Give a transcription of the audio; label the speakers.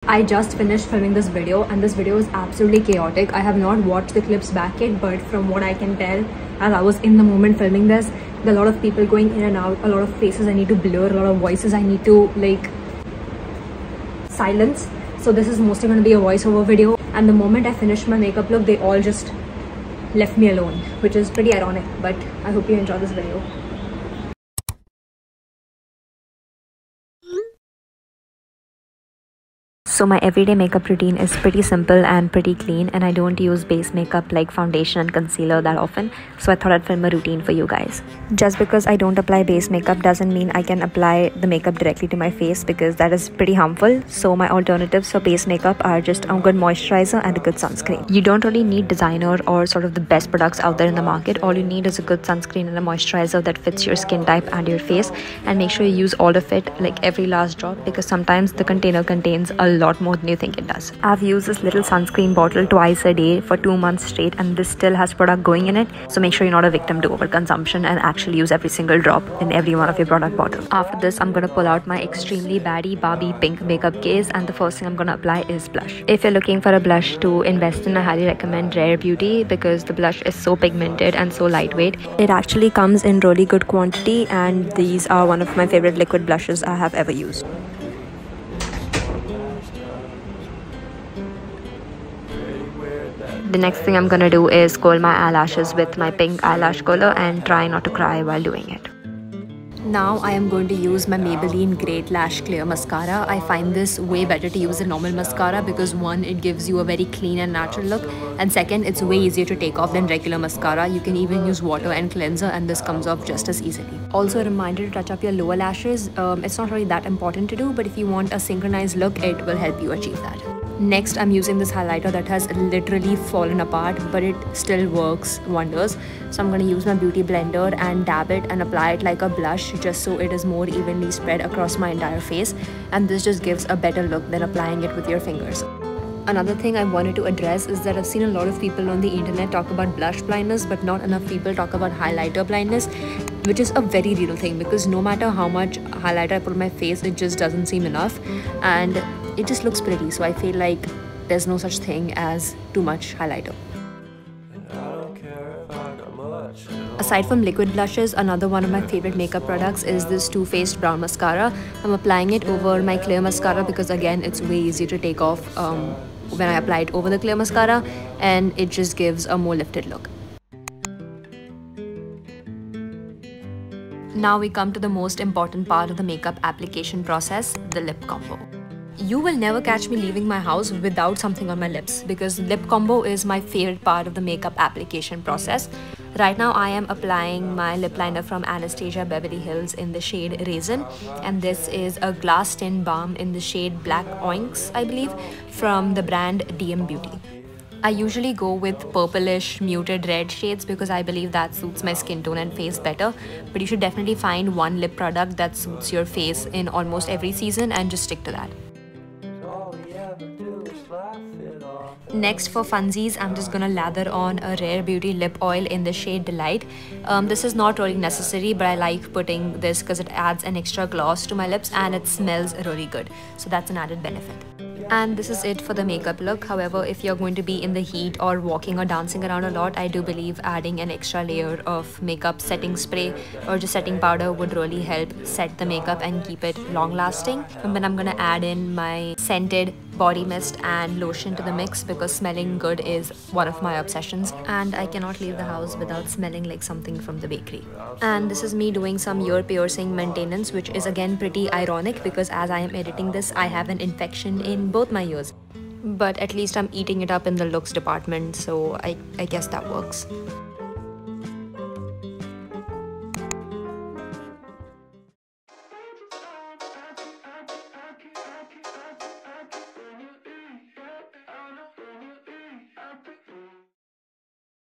Speaker 1: I just finished filming this video and this video is absolutely chaotic. I have not watched the clips back yet, but from what I can tell, as I was in the moment filming this, there are a lot of people going in and out, a lot of faces I need to blur, a lot of voices I need to like silence. So this is mostly going to be a voiceover video, and the moment I finished my makeup look, they all just left me alone, which is pretty ironic, but I hope you enjoy this video.
Speaker 2: So my everyday makeup routine is pretty simple and pretty clean, and I don't use base makeup like foundation and concealer that often, so I thought I'd film a routine for you guys. Just because I don't apply base makeup doesn't mean I can apply the makeup directly to my face, because that is pretty harmful. So my alternatives for base makeup are just a good moisturizer and a good sunscreen. You don't really need designer or sort of the best products out there in the market. All you need is a good sunscreen and a moisturizer that fits your skin type and your face, and make sure you use all of it, like every last drop, because sometimes the container contains a lot more than you think it does. I've used this little sunscreen bottle twice a day for 2 months straight, and this still has product going in it, so make sure you're not a victim to overconsumption and actually use every single drop in every one of your product bottles. After this, I'm gonna pull out my extremely baddie Barbie pink makeup case, and the first thing I'm gonna apply is blush. If you're looking for a blush to invest in, I highly recommend Rare Beauty, because the blush is so pigmented and so lightweight. It actually comes in really good quantity, and these are one of my favorite liquid blushes I have ever used. The next thing I'm gonna do is curl my eyelashes with my pink eyelash curler and try not to cry while doing it. Now I am going to use my Maybelline Great Lash Clear Mascara. I find this way better to use than normal mascara, because one, it gives you a very clean and natural look, and second, it's way easier to take off than regular mascara. You can even use water and cleanser and this comes off just as easily. Also a reminder to touch up your lower lashes. It's not really that important to do, but if you want a synchronized look, it will help you achieve that. Next, I'm using this highlighter that has literally fallen apart, but it still works wonders. So I'm going to use my beauty blender and dab it and apply it like a blush, just so it is more evenly spread across my entire face, and this just gives a better look than applying it with your fingers. Another thing I wanted to address is that I've seen a lot of people on the internet talk about blush blindness, but not enough people talk about highlighter blindness, which is a very real thing, because no matter how much highlighter I put on my face, it just doesn't seem enough and it just looks pretty. So I feel like there's no such thing as too much highlighter. Aside from liquid blushes, another one of my favorite makeup products is this Too Faced Brown Mascara. I'm applying it over my clear mascara because, again, it's way easier to take off when I apply it over the clear mascara, and it just gives a more lifted look. Now we come to the most important part of the makeup application process, the lip combo. You will never catch me leaving my house without something on my lips, because lip combo is my favorite part of the makeup application process. Right now I am applying my lip liner from Anastasia Beverly Hills in the shade Raisin, and this is a glass tint balm in the shade Black Oinks, I believe, from the brand DM Beauty. I usually go with purplish muted red shades because I believe that suits my skin tone and face better, but you should definitely find one lip product that suits your face in almost every season and just stick to that. Next, for funsies, I'm just gonna lather on a Rare Beauty lip oil in the shade Delight. This is not really necessary, but I like putting this because it adds an extra gloss to my lips and it smells really good, so that's an added benefit. And this is it for the makeup look. However, if you're going to be in the heat or walking or dancing around a lot, I do believe adding an extra layer of makeup setting spray or just setting powder would really help set the makeup and keep it long lasting. And then I'm gonna add in my scented body mist and lotion to the mix, because smelling good is one of my obsessions and I cannot leave the house without smelling like something from the bakery. And this is me doing some ear piercing maintenance, which is again pretty ironic because as I am editing this, I have an infection in both my ears. But at least I'm eating it up in the looks department, so I guess that works.